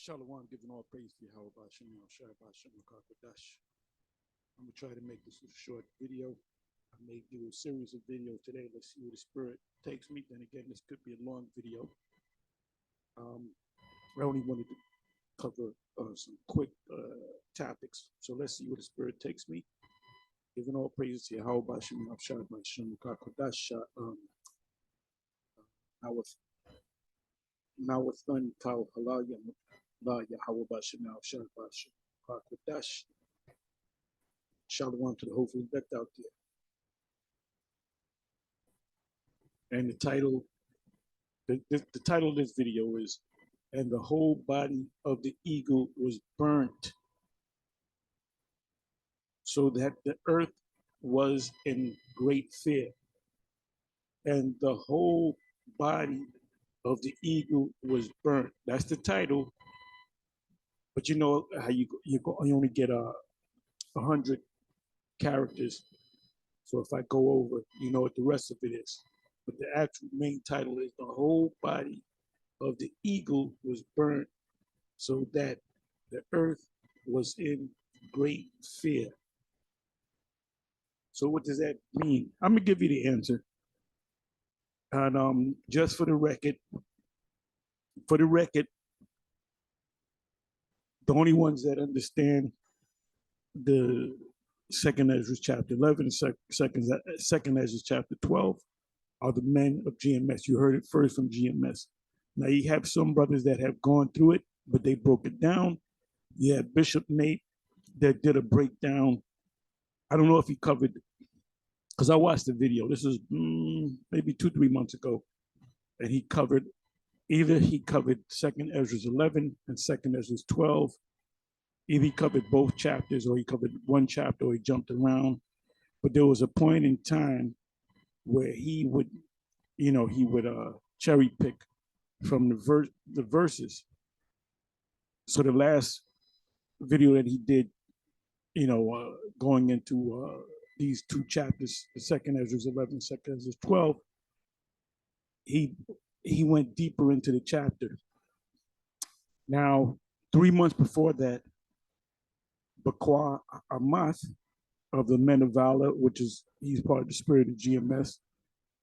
Shalom, giving all praise to Yahweh Shem Shabbat Shem Kakadash. I'm gonna try to make this a short video. I may do a series of videos today. Let's see where the spirit takes me. Then again, this could be a long video. I only wanted to cover some quick topics. So let's see where the spirit takes me. Giving all praises to Yahweh Shem Shabbat Shem Kakadash. Nawathan Kal Halaya La Yahweh Bashem Shabbat Shem Kakadash. Shalom to the whole elect out there. And the title, the title of this video is, "And the whole body of the eagle was burnt, so that the earth was in great fear." And the whole body of the eagle was burnt. That's the title. But you know how you only get 100 characters. So if I go over, you know what the rest of it is. But the actual main title is "The whole body of the eagle was burnt, so that the earth was in great fear." So what does that mean? I'm gonna give you the answer. And just for the record, the only ones that understand the Second Ezra chapter 11 and Second Ezra chapter 12 are the men of GMS. You heard it first from GMS. Now you have some brothers that have gone through it, but they broke it down. You had Bishop Nate that did a breakdown. I don't know if he covered, because I watched the video. This is maybe 2-3 months ago, and he covered Second Ezra 11 and Second Ezra 12. Either he covered both chapters, or he covered one chapter, or he jumped around. But there was a point in time where he would cherry pick from the verses. So the last video that he did, going into these two chapters, the Second Ezra 11, Second Ezra 12, he went deeper into the chapter. Now, 3 months before that, Bakwa Amath of the Men of Valor, he's part of the spirit of GMS.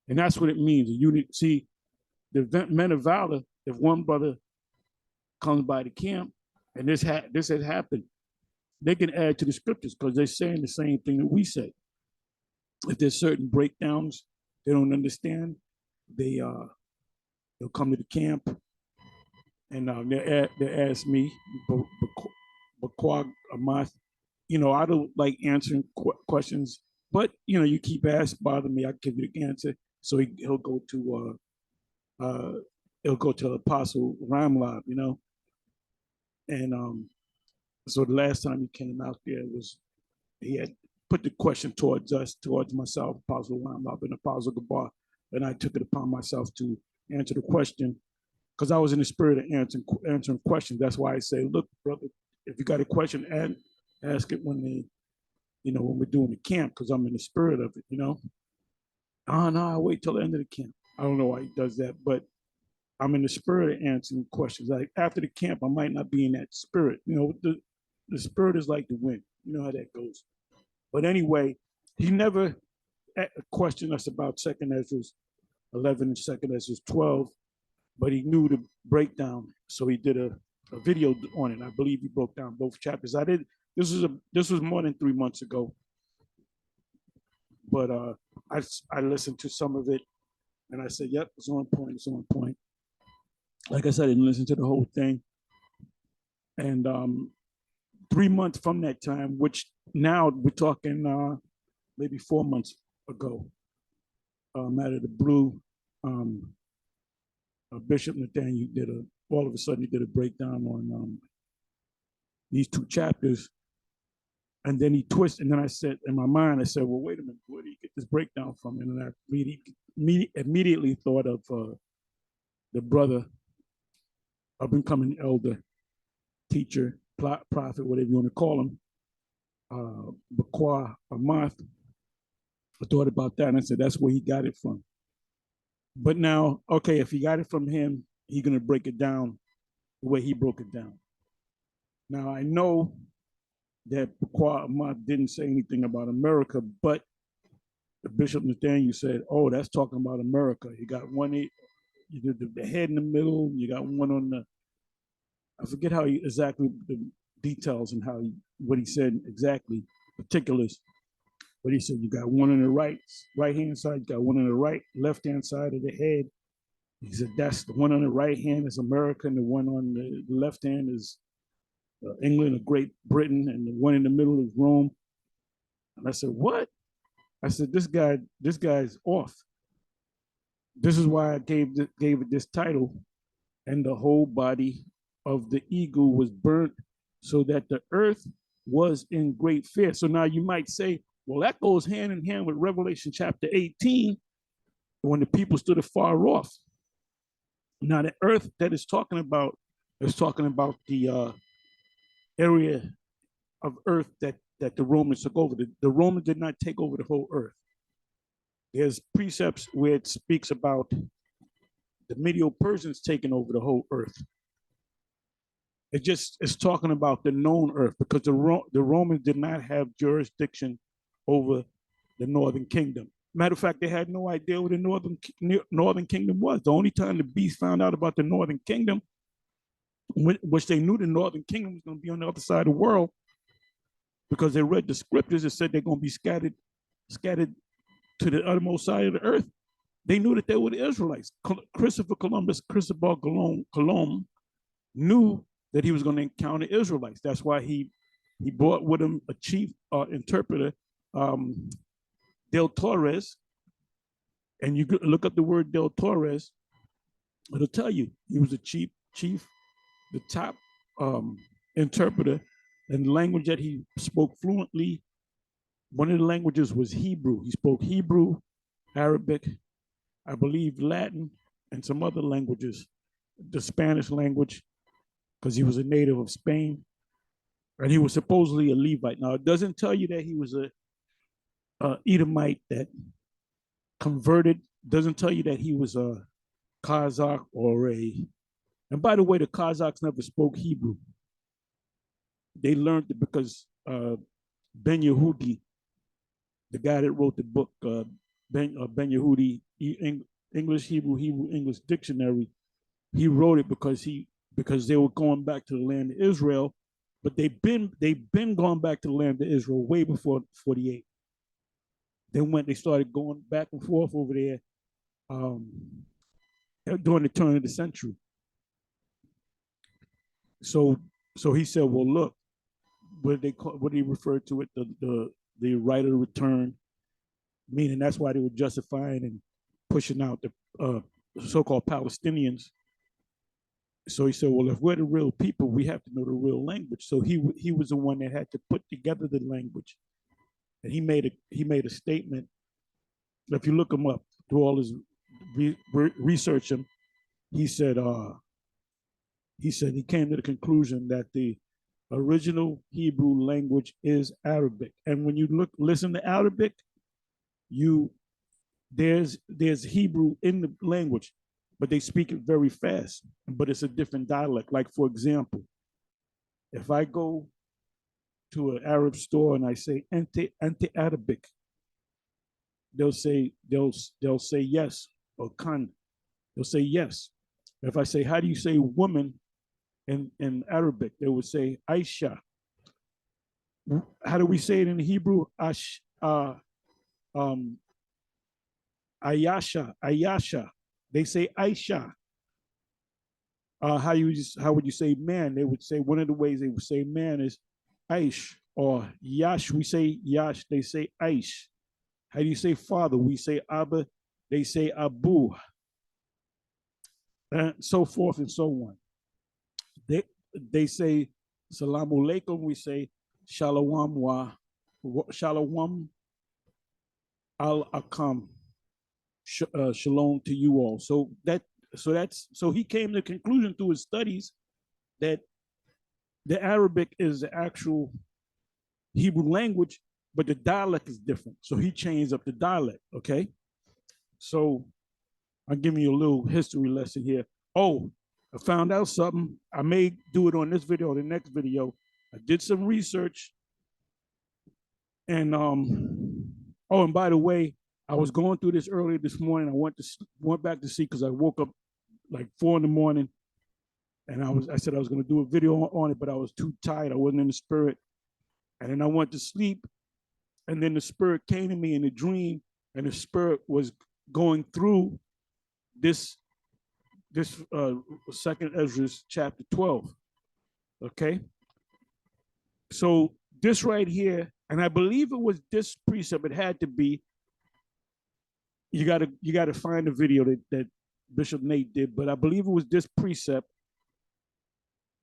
And that's what it means. See, the Men of Valor, if one brother comes by the camp and this had happened, they can add to the scriptures because they're saying the same thing that we say. If there's certain breakdowns they don't understand, they'll come to the camp and they'll ask me, Bakwa Amath. I don't like answering questions, but you keep asking, bother me, I'll give you the answer. So he'll go to Apostle Ramlab, and so the last time he came out there he had put the question towards myself, Apostle Ramlab and Apostle Gabar, and I took it upon myself to answer the question because I was in the spirit of answering questions. That's why I say, look, brother, if you got a question, and ask it when we're doing the camp, because I'm in the spirit of it, no, I'll wait till the end of the camp. I don't know why he does that, but I'm in the spirit of answering questions. Like after the camp, I might not be in that spirit. The spirit is like the wind. You know how that goes. But anyway, he never questioned us about Second Ezra 11 and Second Ezra 12, but he knew the breakdown, so he did a video on it. I believe he broke down both chapters. This was more than 3 months ago, but I listened to some of it, and I said, "Yep, it's on point. It's on point." Like I said, I didn't listen to the whole thing, and 3 months from that time, which now we're talking maybe 4 months ago, out of the blue, Bishop Nathaniel all of a sudden he did a breakdown on these two chapters, and then he twisted. And then I said, in my mind, I said, "Well, wait a minute, where do you get this breakdown from?" And then I immediately thought of the brother, up and coming elder, teacher, prophet, whatever you want to call him, Bakwa Amath. I thought about that, and I said, that's where he got it from. But now, okay, if he got it from him, he's going to break it down the way he broke it down. Now I know that Kwa Ahmad didn't say anything about America, but the Bishop Nathaniel said, "Oh, that's talking about America. You got one, you did the head in the middle. You got one on the. I forget how he exactly the details and how what he said exactly particulars, but he said you got one on the right hand side, you got one on the left hand side of the head. He said that's the one on the right hand is America, and the one on the left hand is England or Great Britain, and the one in the middle is Rome." And I said, "What?" I said, this guy's off. This is why I gave it this title. And the whole body of the eagle was burnt, so that the earth was in great fear. So now you might say, well, that goes hand in hand with Revelation chapter 18, when the people stood afar off. Now the earth that is talking about the area of earth that the Romans took over. The Romans did not take over the whole earth. There's precepts where it speaks about the Medo-Persians taking over the whole earth. It's talking about the known earth, because the Romans did not have jurisdiction over the northern kingdom. Matter of fact, they had no idea what the northern kingdom was. The only time the beast found out about the northern kingdom, which they knew the northern kingdom was going to be on the other side of the world, because they read the scriptures that said they're going to be scattered to the uttermost side of the earth. They knew that they were the Israelites. Christopher Columbus knew that he was going to encounter Israelites. That's why he brought with him a chief interpreter, Del Torres. And you look up the word Del Torres, it'll tell you he was the chief, the top interpreter. And the language that he spoke fluently, one of the languages was Hebrew. He spoke Hebrew, Arabic, I believe Latin, and some other languages, the Spanish language, because he was a native of Spain, and he was supposedly a Levite. Now, it doesn't tell you that he was a Edomite that converted. Doesn't tell you that he was a Kazakh or and by the way, the Kazakhs never spoke Hebrew. They learned it because Ben Yehudi, the guy that wrote the book, Ben Yehudi, English, Hebrew, English dictionary, he wrote it because they were going back to the land of Israel, but they've been going back to the land of Israel way before 48. They started going back and forth over there during the turn of the century. So he said, well, look, what he referred to it, the right of return, meaning that's why they were justifying and pushing out the so-called Palestinians. So he said, well, if we're the real people, we have to know the real language. So he was the one that had to put together the language. And he made a statement. If you look him up through all his research, he said he came to the conclusion that the original Hebrew language is Arabic. And when you listen to Arabic, there's Hebrew in the language, but they speak it very fast, but it's a different dialect. Like, for example, if I go to an Arab store and I say anti-Arabic, they'll say yes, or kan. They'll say yes. If I say, how do you say woman in Arabic, they would say Aisha. How do we say it in Hebrew? Ayasha. They say Aisha. How would you say man? They would say, one of the ways they would say man is Aish, or Yash. We say Yash. They say Aish. How do you say father? We say Abba. They say Abu. And so forth and so on. They say Salamu Alaikum. We say Shalom Al Akam. Shalom to you all. So he came to the conclusion through his studies that the Arabic is the actual Hebrew language, but the dialect is different. So he changed up the dialect. Okay. So I'm giving you a little history lesson here. Oh, I found out something. I may do it on this video or the next video. I did some research, and oh, and by the way, I was going through this earlier this morning. I went back to see because I woke up like 4 in the morning, and I said I was going to do a video on it, but I was too tired. I wasn't in the spirit, and then I went to sleep, and then the spirit came to me in a dream, and the spirit was going through this second Ezra chapter 12. Okay, so this right here, and I believe it was this precept. It had to be. You gotta find the video that Bishop Nate did, but I believe it was this precept.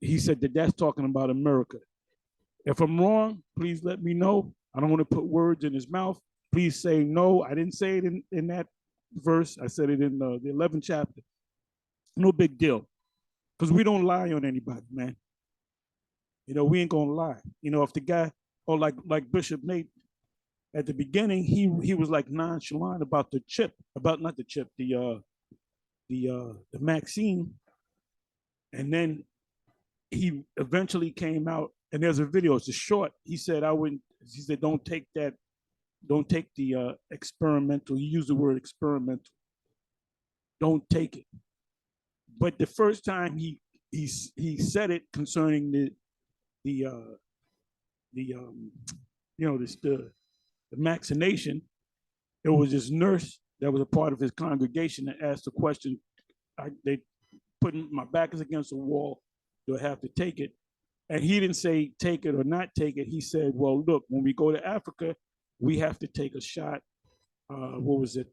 He said that's talking about America. If I'm wrong, please let me know. I don't want to put words in his mouth. Please say no. I didn't say it in that verse. I said it in the 11th chapter. No big deal, because we don't lie on anybody, man. You know, we ain't gonna lie. You know, if the guy, or like Bishop Nate, at the beginning, he was like nonchalant about the chip, about not the chip, the Maxine, and then he eventually came out, and there's a video. It's a short. He said, "I wouldn't." He said, "Don't take that. Don't take the experimental." He used the word experimental. Don't take it. But the first time he said it concerning the vaccination, it was this nurse that was a part of his congregation that asked the question. They put my back is against the wall. Do I have to take it? And he didn't say take it or not take it. He said, well, look, when we go to Africa, we have to take a shot. What was it?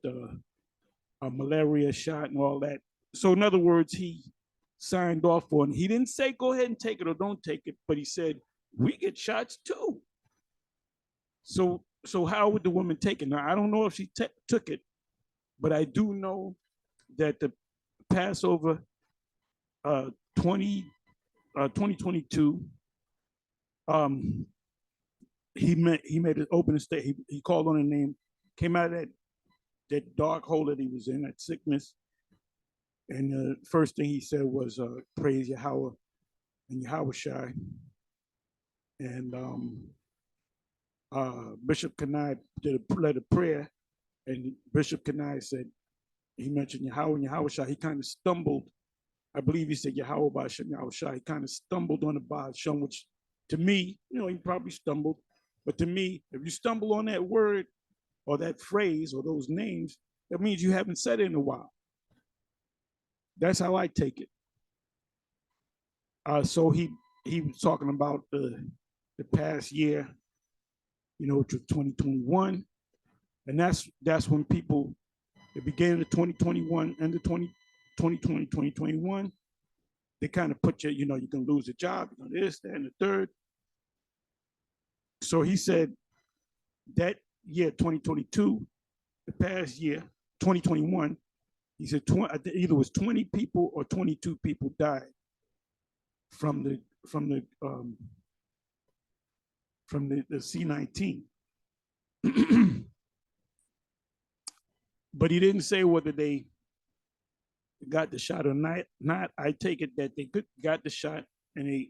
A malaria shot and all that. So in other words, he signed off on. He didn't say go ahead and take it or don't take it, but he said we get shots too. So how would the woman take it? Now I don't know if she took it, but I do know that the Passover 2022, he made an opening statement. He called on a name, came out of that dark hole that he was in, that sickness. And the first thing he said was, praise Yahweh and Yahweh Shai. And Bishop Kanai led a prayer, and Bishop Kanai said, he mentioned Yahweh and Yahweh Shai. He kind of stumbled. I believe he said Yahweh Ba'Shem Yahweh Shai. He kind of stumbled on the Ba'Shem, which to me, you know, he probably stumbled. But to me, if you stumble on that word or that phrase or those names, that means you haven't said it in a while. That's how I take it. So he was talking about the past year, you know, which was 2021. And that's when people, the beginning of 2021 and the 2020, 2021, they kind of put you, you know, you can lose a job, you know, this, that, and the third. So he said that year, 2022, the past year, 2021, he said either it was 20 people or 22 people died from the C-19. But he didn't say whether they got the shot or not. I take it that they got the shot and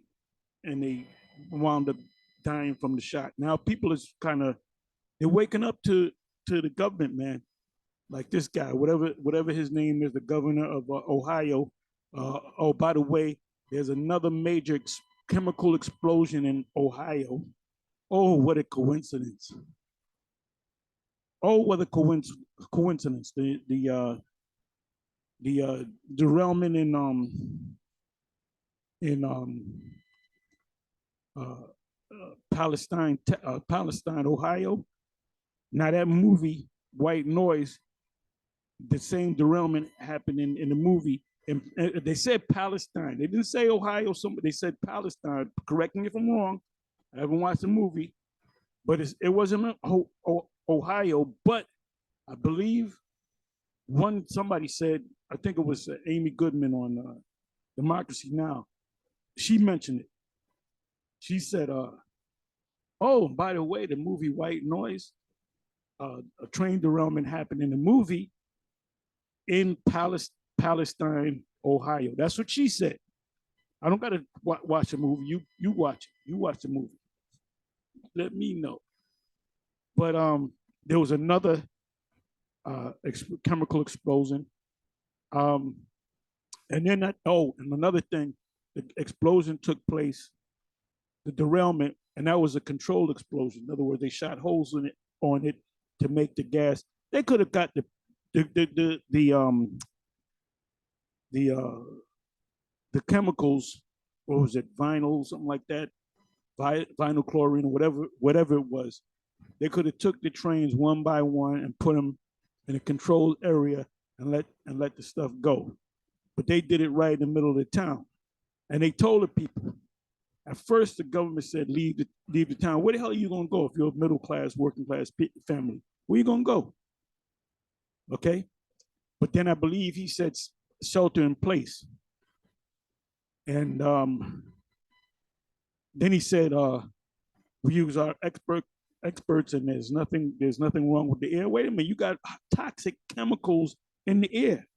they wound up dying from the shot. Now people is kind of, they're waking up to the government, man. Like this guy, whatever his name is, the governor of Ohio. Oh, by the way, there's another major chemical explosion in Ohio. Oh, what a coincidence! Oh, what a coincidence! The derailment in Palestine, Ohio. Now that movie, White Noise, the same derailment happened in the movie. And they said Palestine. They didn't say Ohio. They said Palestine. Correct me if I'm wrong. I haven't watched the movie, but it wasn't Ohio. But I believe somebody said, I think it was Amy Goodman on Democracy Now. She mentioned it. She said, "Oh, by the way, the movie White Noise, a train derailment happened in the movie in Palestine, Ohio. That's what she said. I don't gotta watch a movie. You watch it. You watch the movie. Let me know. But there was another chemical explosion. And then and another thing, the explosion took place, the derailment, and that was a controlled explosion. In other words, they shot holes in it on it to make the gas. They could have got the chemicals, what was it, vinyl, something like that, vinyl chlorine, or whatever it was. They could have took the trains one by one and put them in a controlled area and let the stuff go. But they did it right in the middle of the town. And they told the people, at first the government said, leave the town. Where the hell are you gonna go if you're a middle class, working class family? Where you gonna go? Okay? But then I believe he said shelter in place. And then he said, we use our experts, and there's nothing wrong with the air. Wait a minute, you got toxic chemicals in the air.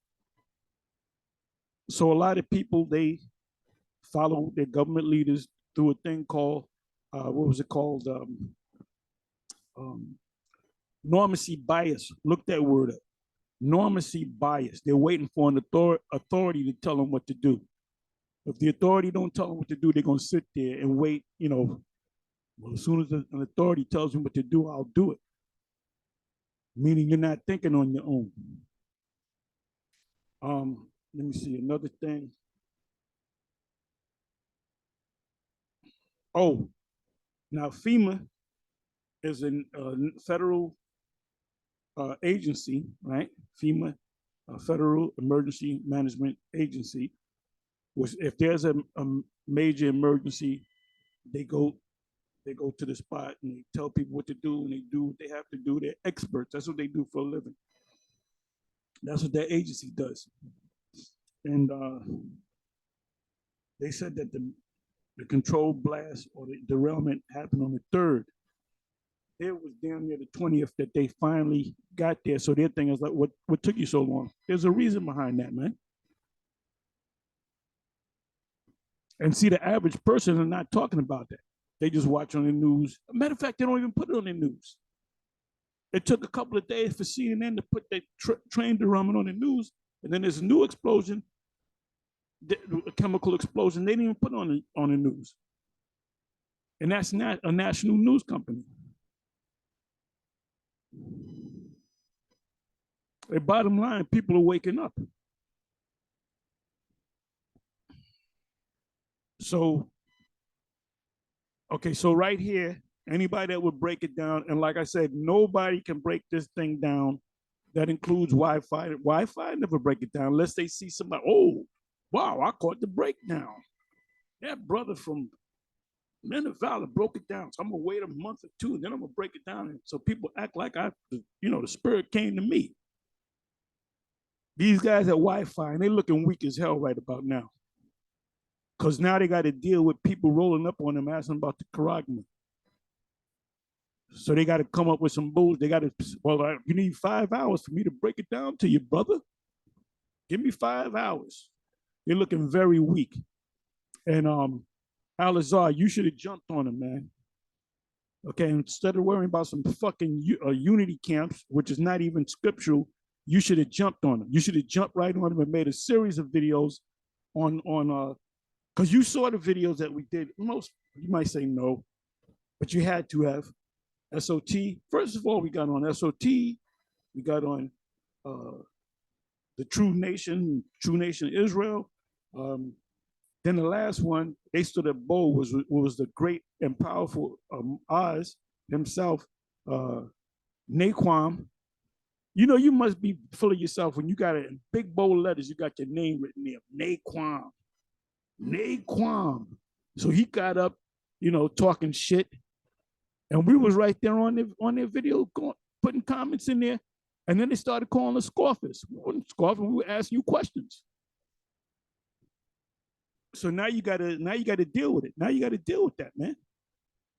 So a lot of people, they follow their government leaders through a thing called, what was it called? Normacy bias. Look that word up. Normacy bias. They're waiting for an authority to tell them what to do. If the authority don't tell them what to do, they're going to sit there and wait, well, as soon as an authority tells them what to do, I'll do it. Meaning you're not thinking on your own. Let me see another thing. Oh, now FEMA is a federal agency, right? FEMA, Federal Emergency Management Agency, which if there's a major emergency, they go to the spot and they tell people what to do, and they do what they have to do. They're experts. That's what they do for a living. That's what that agency does. And they said that the controlled blast or the derailment happened on the 3rd. It was damn near the 20th that they finally got there. So their thing is like, what took you so long? There's a reason behind that, man. And see, the average person is not talking about that. They just watch on the news. Matter of fact, they don't even put it on the news. It took a couple of days for CNN to put that train derailment on the news, and then there's a new explosion, a chemical explosion. They didn't even put it on the news. And that's not a national news company. The bottom line, people are waking up. So, okay, so right here, anybody that would break it down, and like I said, nobody can break this thing down. That includes Wi-Fi. Wi-Fi never break it down unless they see somebody, oh, wow, I caught the breakdown. That brother from Men of Valor broke it down. So I'm gonna wait a month or two, and then I'm gonna break it down. And so people act like the spirit came to me. These guys at Wi-Fi, and they looking weak as hell right about now. Because now they got to deal with people rolling up on them asking about the charagma. So they got to come up with some bullshit. They got to, well, you need 5 hours for me to break it down to you, brother. Give me 5 hours. They're looking very weak. And Al-Azhar, you should have jumped on him, man. Okay, instead of worrying about some fucking unity camps, which is not even scriptural, you should have jumped on him. You should have jumped right on him and made a series of videos on because you saw the videos that we did. Most, you might say no, but you had to have. SOT, first of all, we got on SOT, we got on the True Nation Israel. Then the last one, they stood at Bo, was the great and powerful Oz himself, Naquan. You must be full of yourself when you got it in big bold letters, you got your name written there, Naquan. So he got up, talking shit. And we was right there on their video, putting comments in there. And then they started calling us scoffers. We weren't scoffing, we were asking you questions. So now you gotta deal with it. Now you gotta deal with that, man.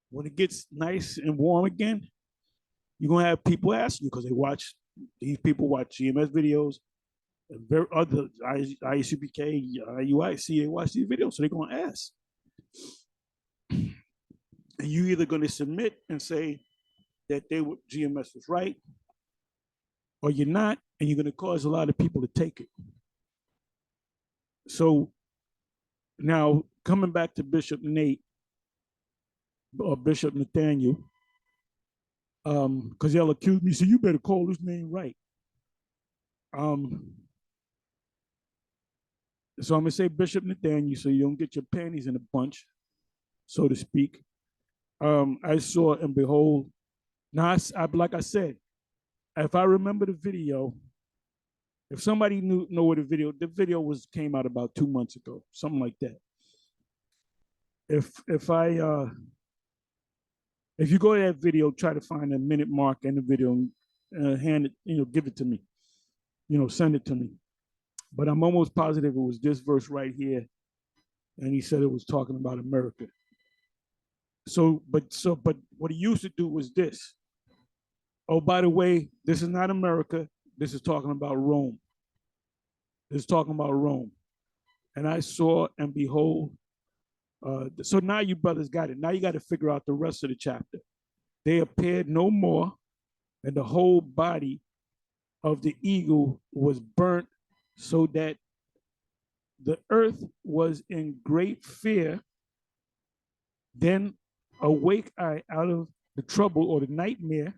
When it gets nice and warm again, you're gonna have people asking you because these people watch GMS videos. Very other ISUPK, IUIC, they watch these videos, so they're going to ask. And you either going to submit and say that GMS was right, or you're not, and you're going to cause a lot of people to take it. So now coming back to Bishop Nate or Bishop Nathaniel, because they'll accuse me, so you better call his name right. So I'm gonna say Bishop Nathaniel, so you don't get your panties in a bunch, so to speak. I saw and behold. Now, like I said, if I remember the video, if somebody know what the video came out about 2 months ago, something like that. If you go to that video, try to find a minute mark in the video, hand it, give it to me, send it to me. But I'm almost positive it was this verse right here, and he said it was talking about America. But what he used to do was this. Oh, by the way, this is not America. This is talking about Rome. This is talking about Rome. And I saw and behold. So now you brothers got it. Now you got to figure out the rest of the chapter. They appeared no more, and the whole body of the eagle was burnt, so that the earth was in great fear. Then awake I out of the trouble or the nightmare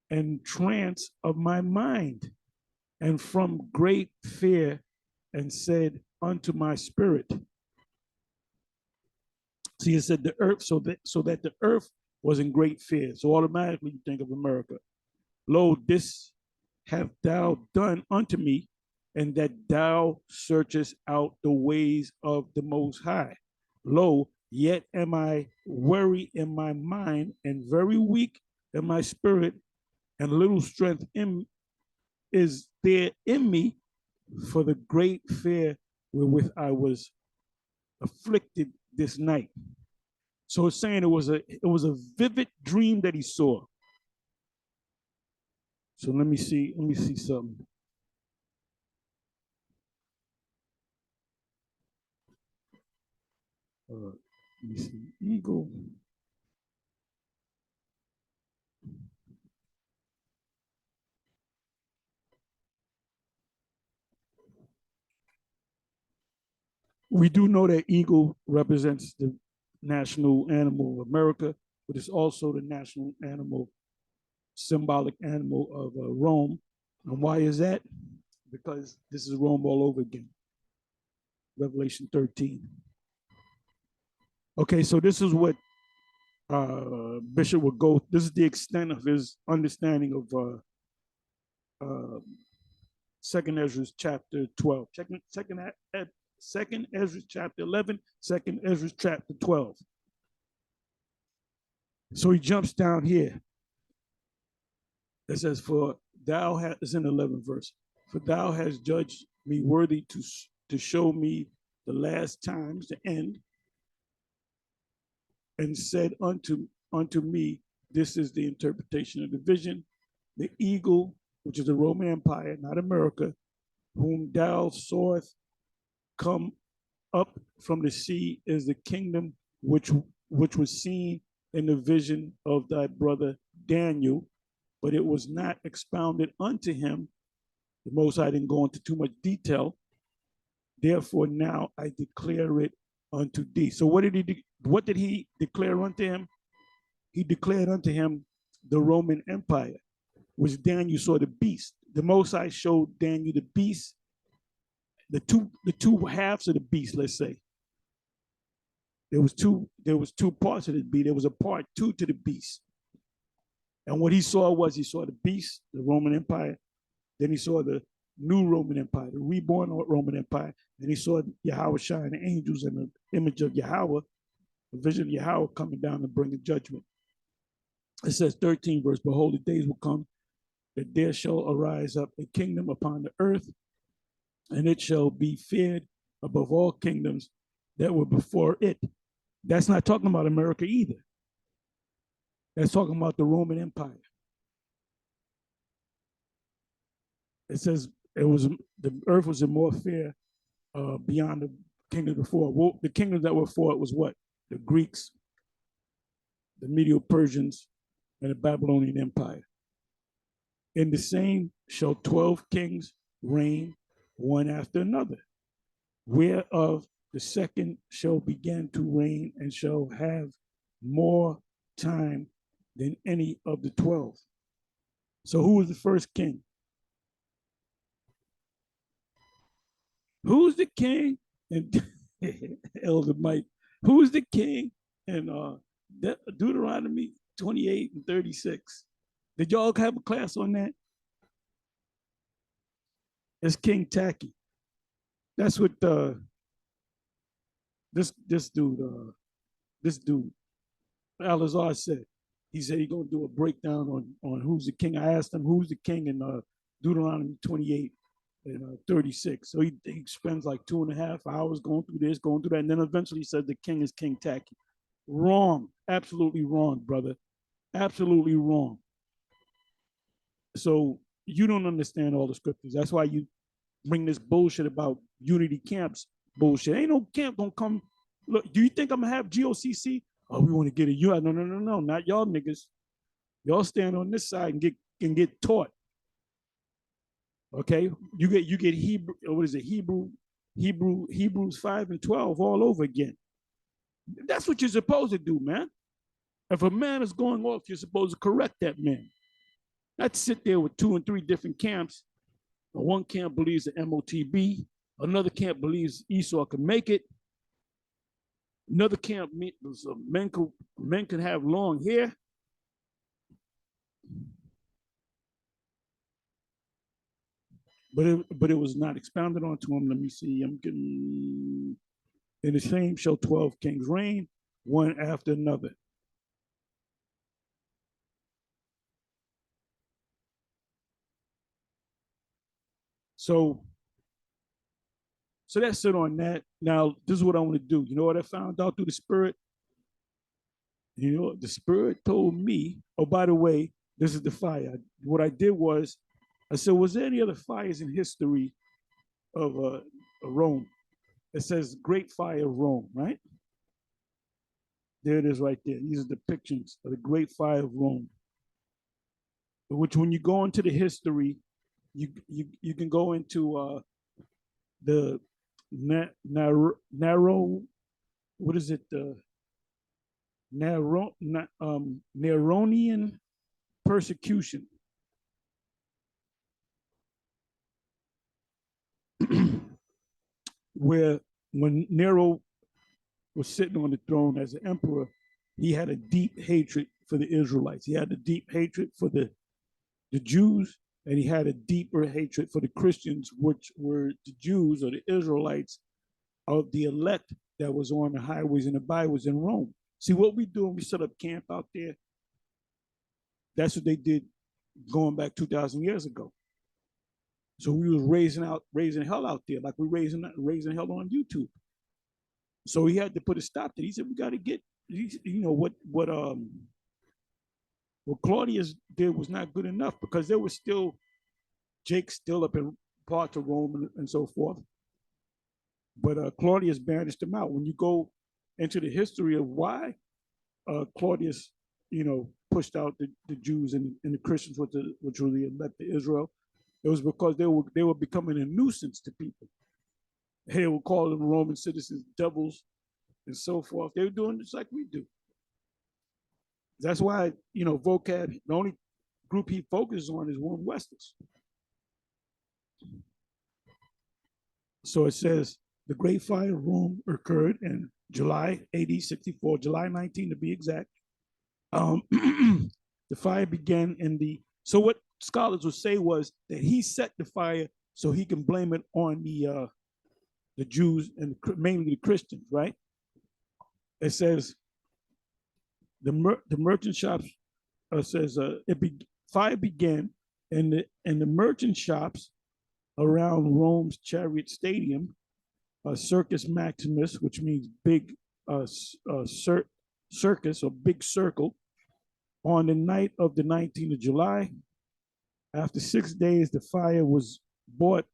and trance of my mind, and from great fear, and said unto my spirit. See, it said the earth, so that the earth was in great fear. So automatically you think of America. Lo, this have thou done unto me, and that thou searchest out the ways of the Most High. Lo, yet am I weary in my mind, and very weak in my spirit, and little strength is there in me, for the great fear wherewith I was afflicted this night. So it's saying it was a vivid dream that he saw. So let me see something. Let me see. Eagle. We do know that eagle represents the national animal of America, but it's also the national animal, symbolic animal of Rome. And why is that? Because this is Rome all over again. Revelation 13. Okay, so this is what Bishop would go. This is the extent of his understanding of Second Ezra chapter 12. Second Ezra chapter 11, Second Ezra chapter 12. So he jumps down here. It says, for thou hast, it's in the 11th verse, for thou hast judged me worthy to show me the last times, the end, and said unto me, this is the interpretation of the vision. The eagle, which is the Roman Empire, not America, whom thou sawest come up from the sea, is the kingdom which was seen in the vision of thy brother Daniel, but it was not expounded unto him. The Most High didn't go into too much detail. Therefore now I declare it unto thee. So what did he declare unto him? He declared unto him the Roman Empire, which Daniel saw the beast. The Most High showed Daniel the beast, the two halves of the beast, let's say. There was two parts of the beast. There was a part 2 to the beast. And what he saw the beast, the Roman Empire. Then he saw the new Roman Empire, the reborn Roman Empire. And he saw Yahweh shine, the angels, and the image of Yahweh, the vision of Yahweh coming down and bringing judgment. It says 13 verse, behold, the days will come that there shall arise up a kingdom upon the earth, and it shall be feared above all kingdoms that were before it. That's not talking about America either. That's talking about the Roman Empire. It says, It was the earth was in warfare beyond the kingdoms before. Well, the kingdoms that were fought was what? The Greeks, the Medo-Persians, and the Babylonian Empire. In the same shall 12 kings reign one after another, whereof the second shall begin to reign and shall have more time than any of the 12. So who was the first king? Who's the king? And Elder Mike, who's the king? And Deuteronomy 28 and 36. Did y'all have a class on that? It's King Tacky. That's what this dude Al-Azhar said. He said he's gonna do a breakdown on who's the king. I asked him who's the king in Deuteronomy 28 and 36. So he spends like 2.5 hours going through this, going through that, and then eventually he said the king is King Tacky. Wrong, absolutely wrong, brother, absolutely wrong. So you don't understand all the scriptures. That's why you bring this bullshit about unity camps bullshit. Ain't no camp gonna come. Look, do you think I'm gonna have GOCC? Oh, we want to get a U. No, not y'all niggas. Y'all stand on this side and get taught. Okay, you get Hebrew. What is it? Hebrews 5 and 12 all over again. That's what you're supposed to do, man. If a man is going off, you're supposed to correct that man. Not sit there with 2 and 3 different camps. One camp believes the MOTB, another camp believes Esau can make it. Another camp men can have long hair. But it was not expounded onto him. Let me see. I'm getting in the same shall 12 kings reign, one after another. So that's it on that. Now, this is what I want to do. You know what I found out through the Spirit? You know, the Spirit told me, oh, by the way, this is the fire. What I did was, I said, was there any other fires in history of Rome? It says Great Fire of Rome, right? There it is right there. These are depictions of the Great Fire of Rome. Which when you go into the history, you can go into the narrow, what is it? The Neronian persecution. Where when Nero was sitting on the throne as an emperor, he had a deep hatred for the Israelites. He had a deep hatred for the Jews, and he had a deeper hatred for the Christians, which were the Jews or the Israelites of the elect that was on the highways and the byways in Rome. See, what we do when we set up camp out there, that's what they did going back 2,000 years ago. So we was raising hell out there, like we're raising hell on YouTube. So he had to put a stop to it. He said, we got to get, you know, what Claudius did was not good enough, because there was still Jake still up in parts of Rome and so forth. But Claudius banished him out. When you go into the history of why Claudius, you know, pushed out the Jews and the Christians, which were the elect of Israel, it was because they were becoming a nuisance to people. They would call them Roman citizens devils and so forth. They were doing just like we do. That's why, you know, vocab, the only group he focuses on is Warren Westers. So it says, the Great Fire of Rome occurred in July AD 64, July 19 to be exact. The fire began so what scholars would say was that he set the fire so he can blame it on the Jews and mainly the Christians, right? It says the merchant shops says fire began in the merchant shops around Rome's Chariot Stadium, Circus Maximus, which means big circus or big circle, on the night of the 19th of July. After 6 days, the fire was brought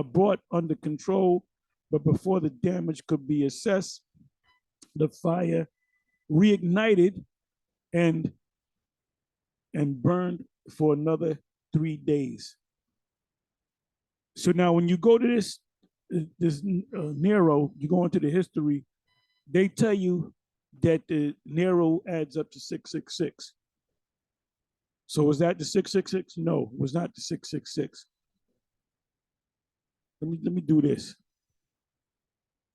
brought under control, but before the damage could be assessed, the fire reignited and burned for another 3 days. So now, when you go to this Nero, you go into the history. They tell you that the Nero adds up to 666. So was that the 666? No, it was not the 666. Let me do this.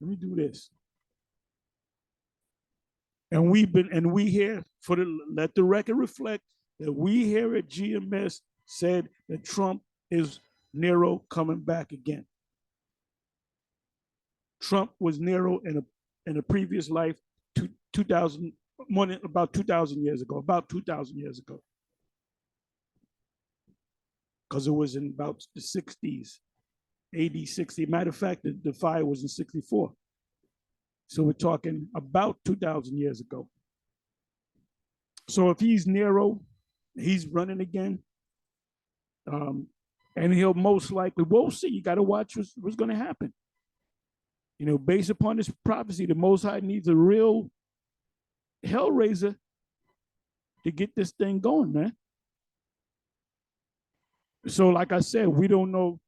Let me do this. And we here for let the record reflect that we here at GMS said that Trump is Nero coming back again. Trump was Nero in a previous life, 2000 about 2,000 years ago, because it was in about the 60s, AD 60. Matter of fact, the fire was in 64. So we're talking about 2,000 years ago. So if he's Nero, he's running again. And he'll most likely, we'll see. You got to watch what's going to happen. You know, based upon this prophecy, the Most High needs a real hellraiser to get this thing going, man. So, like I said, we don't know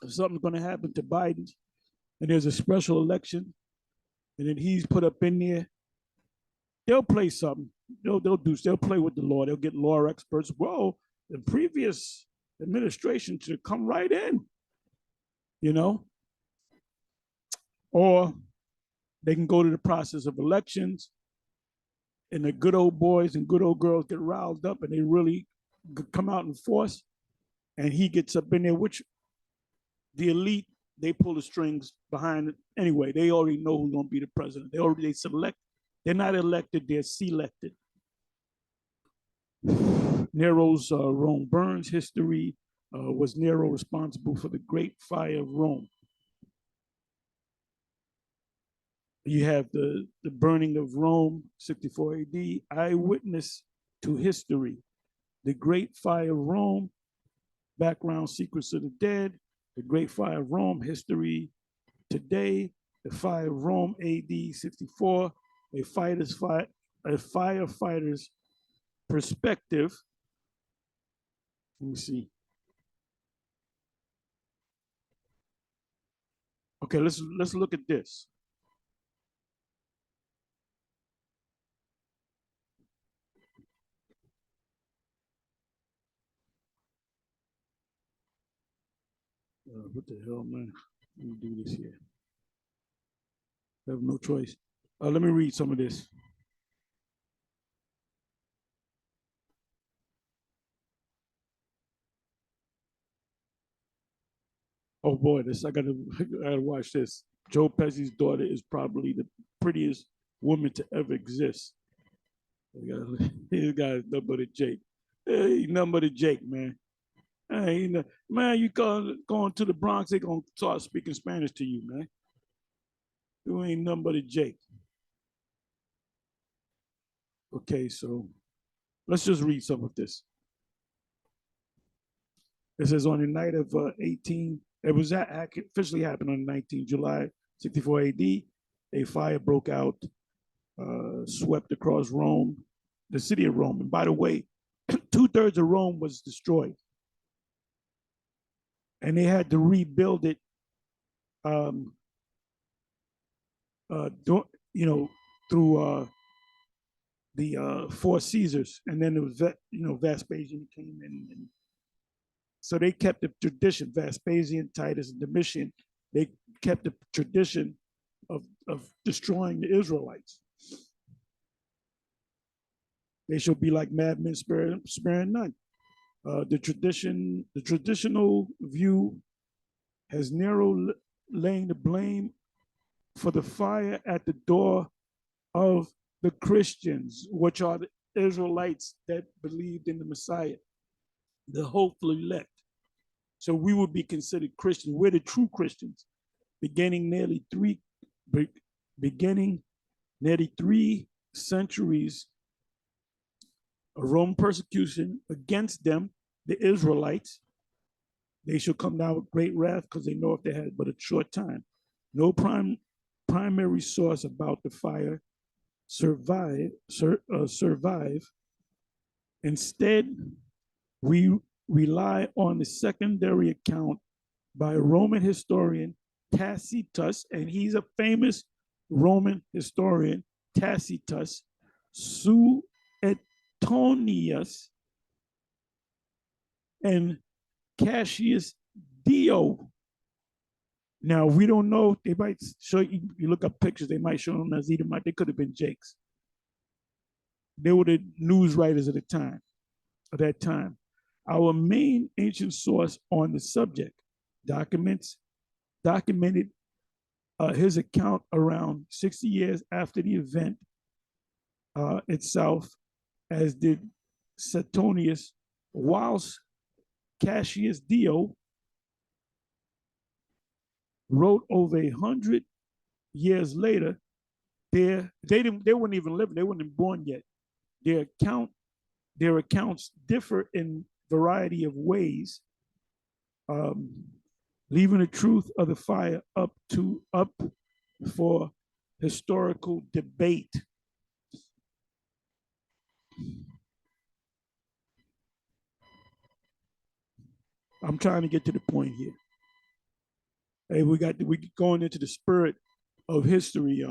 if something's going to happen to Biden, and there's a special election, and then he's put up in there. They'll play something. They'll play with the law. They'll get law experts. Well, the previous administration should come right in, you know, or they can go to the process of elections, and the good old boys and good old girls get riled up, and they really come out in force, and he gets up in there, which the elite, they pull the strings behind it anyway. They already know who's going to be the president. They select. They're not elected. They're selected. Nero's Rome burns. History was Nero responsible for the Great Fire of Rome. You have the burning of Rome, 64 AD, eyewitness to history. The Great Fire of Rome, background secrets of the dead. The Great Fire of Rome, history today. The Fire of Rome, AD 64. A firefighter's perspective. Let me see. Okay, let's look at this. What the hell, man? Let me do this here. I have no choice. Let me read some of this. Oh boy, I gotta watch this. Joe Pesci's daughter is probably the prettiest woman to ever exist. This guy's nothing but a Jake. Hey, nothing but a Jake, man. Hey, man, you going to the Bronx, they gonna start speaking Spanish to you, man. You ain't nothing but a Jake. Okay, so let's just read some of this. It says on the night of 18, it was officially happened on 19 July 64 AD. A fire broke out, swept across Rome, the city of Rome. And by the way, 2/3 of Rome was destroyed. And they had to rebuild it, through the Four Caesars. And then it was, Vespasian came in. And so they kept the tradition, Vespasian, Titus, and Domitian, they kept the tradition of destroying the Israelites. They shall be like madmen, sparing none. The traditional view has Nero laying the blame for the fire at the door of the Christians, which are the Israelites that believed in the Messiah, the hopeful elect. So we would be considered Christians. We're the true Christians, beginning nearly 3 centuries of Roman persecution against them, the Israelites, They shall come down with great wrath because they know if they had but a short time. No primary source about the fire survive. Instead, we rely on the secondary account by Roman historian Tacitus, and he's a famous Roman historian, Tacitus, Suetonius, and Cassius Dio. Now, we don't know, they might show you, you look up pictures, they might show them as Edomite. They could have been Jakes. They were the news writers of the time, of that time. Our main ancient source on the subject documented his account around 60 years after the event itself, as did Suetonius, whilst Cassius Dio wrote over 100 years later. They weren't even living, they weren't born yet. Their accounts differ in variety of ways, leaving the truth of the fire up for historical debate. I'm trying to get to the point here. Hey, we going into the spirit of history.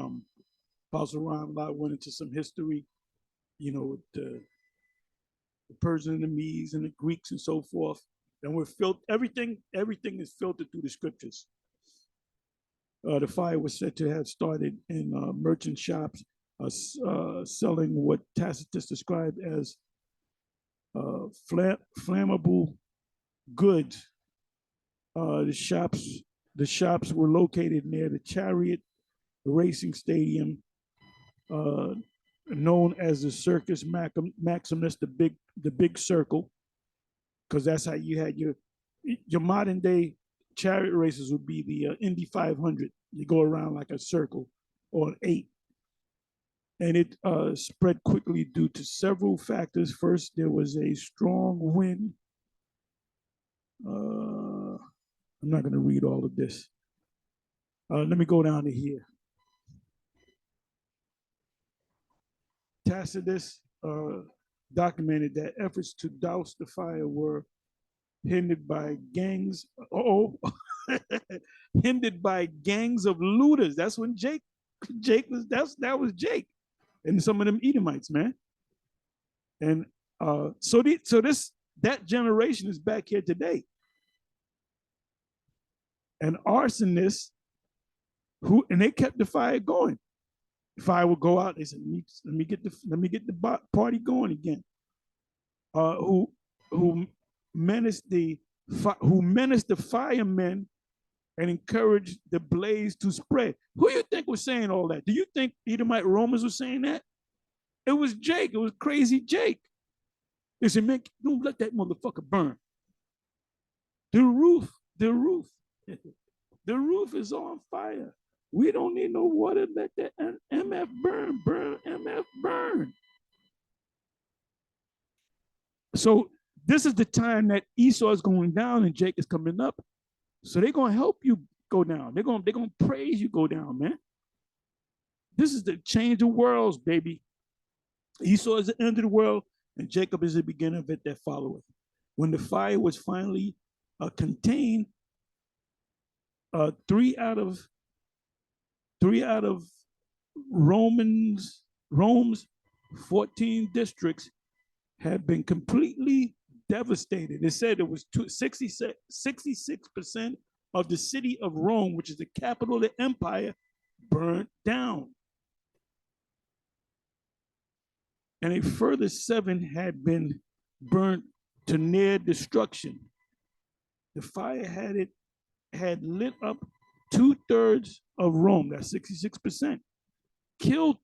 Apostle Ron Lott went into some history, you know, with the Persians and the Medes and the Greeks and so forth. And everything is filtered through the scriptures. The fire was said to have started in merchant shops selling what Tacitus described as flammable goods. The shops were located near the Chariot Racing Stadium, known as the Circus Maximus, the big circle, because that's how you had your modern day chariot races would be the Indy 500. You go around like a circle or an 8. And it spread quickly due to several factors. First, there was a strong wind. I'm not going to read all of this. Let me go down to here. Tacitus documented that efforts to douse the fire were hindered by gangs. Hindered by gangs of looters. That's when Jake was. That was Jake, and some of them Edomites, man. And that generation is back here today. And arsonists and they kept the fire going. The fire would go out. They said, "Let me get the party going again." Who menaced the firemen and encouraged the blaze to spread. Who do you think was saying all that? Do you think Edomite Romans were saying that? It was Jake. It was crazy Jake. They said, "Man, don't let that motherfucker burn." The roof is on fire. We don't need no water. Let that MF burn, MF burn. So this is the time that Esau is going down and Jake is coming up. So they're going to help you go down. They're going to praise you go down, man. This is the change of worlds, baby. Esau is the end of the world, and Jacob is the beginning of it that followeth. When the fire was finally contained, three out of Rome's 14 districts had been completely devastated. It said it was 66% of the city of Rome, which is the capital of the empire, burnt down. And a further 7 had been burnt to near destruction. The fire had lit up 2/3 of Rome, that's 66%, killed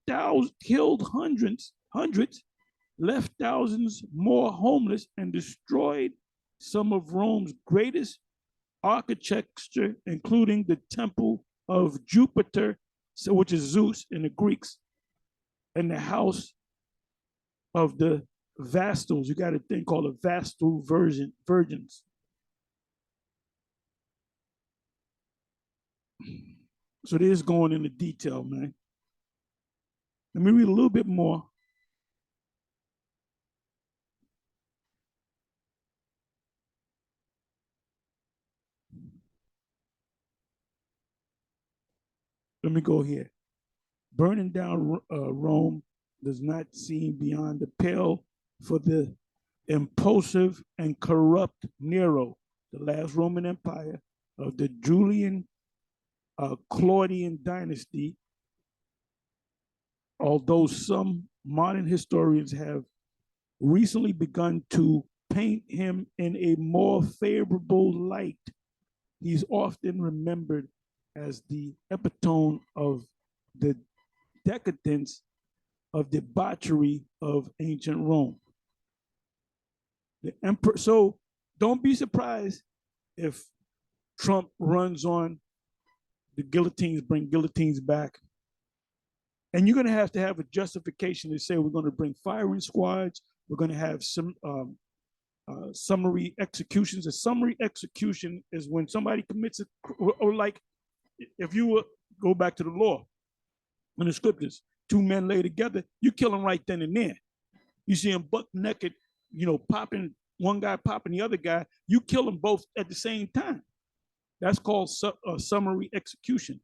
hundreds, left thousands more homeless, and destroyed some of Rome's greatest architecture, including the temple of Jupiter, which is Zeus in the Greeks, and the house of the Vestals. You got a thing called the Vestal virgins. So this is going into detail, man. Let me read a little bit more. Let me go here. Burning down Rome does not seem beyond the pale for the impulsive and corrupt Nero, the last Roman Empire of the Julian Claudian dynasty, although some modern historians have recently begun to paint him in a more favorable light. He's often remembered as the epitome of the decadence of debauchery of ancient Rome. The emperor. So don't be surprised if Trump runs on the guillotines, bring guillotines back. And you're going to have a justification to say we're going to bring firing squads. We're going to have some summary executions. A summary execution is when somebody commits it, or like if you go back to the law in the scriptures, two men lay together, you kill them right then and there. You see them buck naked, popping, one guy popping the other guy, you kill them both at the same time. That's called summary execution.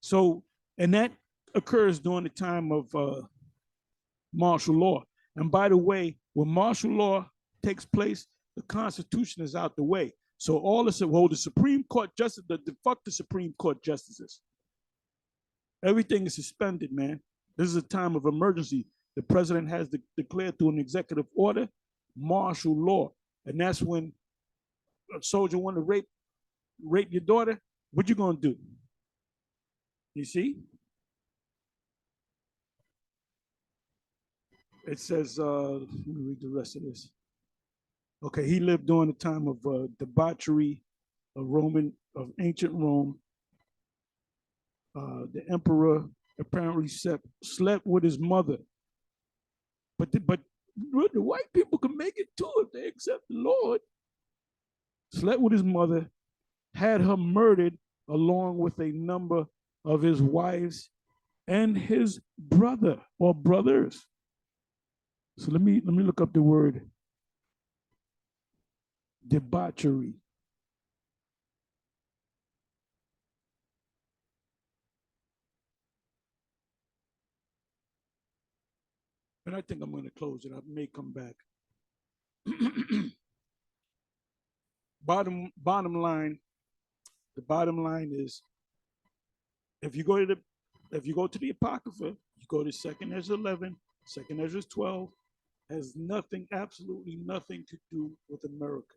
So, and that occurs during the time of martial law. And by the way, when martial law takes place, the Constitution is out the way. So all the Supreme Court justice, fuck the Supreme Court justices. Everything is suspended, man. This is a time of emergency. The president has declared through an executive order martial law, and that's when a soldier want to rape your daughter. What you gonna do? You see? It says, let me read the rest of this. Okay, he lived during the time of debauchery of ancient Rome. The emperor apparently slept with his mother. But the white people can make it too if they accept the Lord. Slept with his mother, had her murdered along with a number of his wives and his brother or brothers. So let me look up the word debauchery. And I think I'm going to close it. I may come back. bottom line, the bottom line is, if you go to the Apocrypha, you go to 2nd Ezra 11, 2nd Ezra 12, has nothing, absolutely nothing to do with America.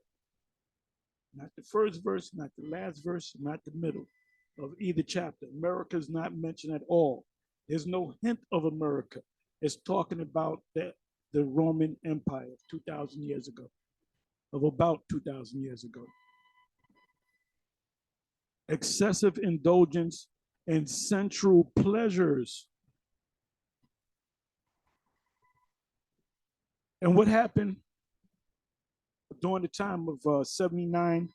Not the first verse, not the last verse, not the middle of either chapter. America is not mentioned at all. There's no hint of America. It's talking about the Roman Empire 2,000 years ago, of about 2,000 years ago. Excessive indulgence in sensual pleasures. And what happened during the time of 79?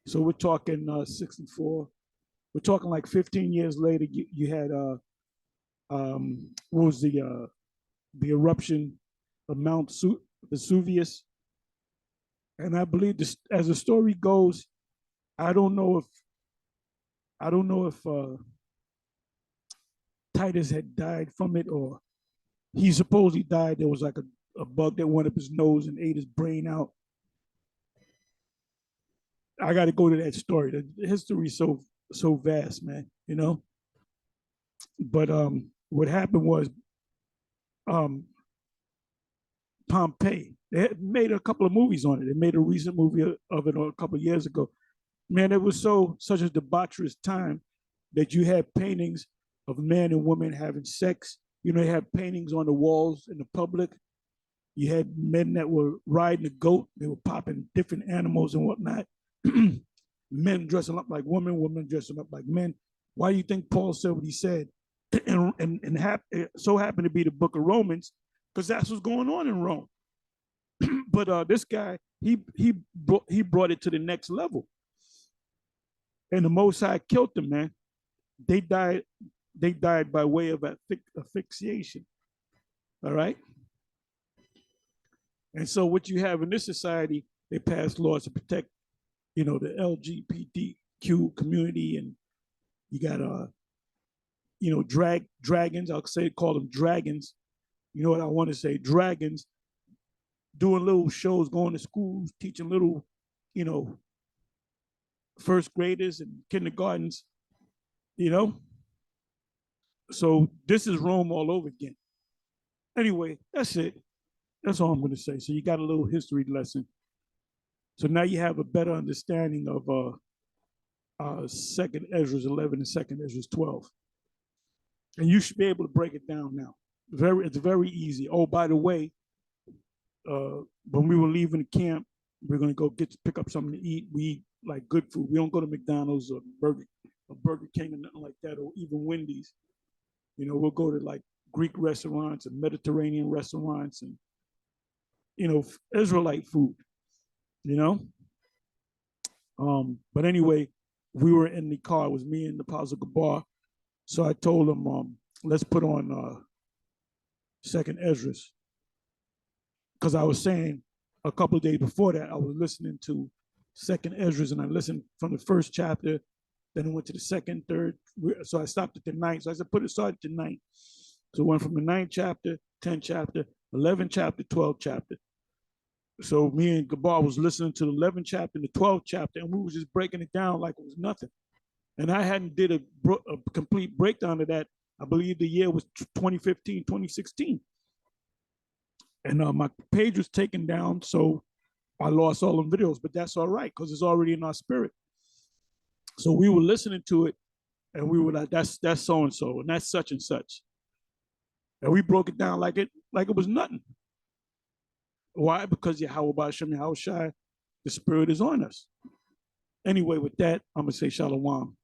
So we're talking 64. We're talking like 15 years later. You had what was the eruption of Mount Vesuvius? And I believe this, as the story goes, I don't know if Titus had died from it, or he supposedly died. There was like a bug that went up his nose and ate his brain out. I got to go to that story. The history is so vast, man. But what happened was Pompeii. They had made a couple of movies on it. They made a recent movie of it a couple of years ago. Man, it was such a debaucherous time that you had paintings of men and women having sex. You had paintings on the walls in the public. You had men that were riding a goat. They were popping different animals and whatnot. Men dressing up like women, women dressing up like men. Why do you think Paul said what he said? And it so happened to be the book of Romans, because that's what's going on in Rome. But this guy, he brought it to the next level. And the Most High killed him, man. they died by way of asphyxiation. All right. And so what you have in this society, they pass laws to protect, the LGBTQ community, and you got dragons. I'll call them dragons. You know what I want to say? Dragons doing little shows, going to schools, teaching little, first graders and kindergartens, So this is Rome all over again. Anyway, that's it. That's all I'm going to say. So you got a little history lesson. So now you have a better understanding of Second Ezra 11 and Second Ezra 12, and you should be able to break it down now. It's very easy. Oh, by the way, when we were leaving the camp, we're gonna go pick up something to eat. We eat like good food. We don't go to McDonald's or Burger King or nothing like that, or even Wendy's. We'll go to like Greek restaurants and Mediterranean restaurants and Israelite food. But anyway, we were in the car. It was me and the Apostle Gabar. So I told him, let's put on Second Esdras, because I was saying a couple of days before that I was listening to Second Esdras, and I listened from the first chapter, then I went to the second, third. So I stopped at the ninth. So I said, start at the ninth. So it went from the 9th chapter, 10th chapter, 11th chapter, 12th chapter. So me and Gabar was listening to the 11th chapter and the 12th chapter, and we was just breaking it down like it was nothing. And I hadn't did a complete breakdown of that. I believe the year was 2015, 2016. And my page was taken down, so I lost all them videos, but that's all right, because it's already in our spirit. So we were listening to it, and we were like, that's so-and-so, and that's such and such. And we broke it down like it was nothing. Why? Because Yahweh Hashem Yahushai, the spirit is on us. Anyway, with that, I'm going to say shalom.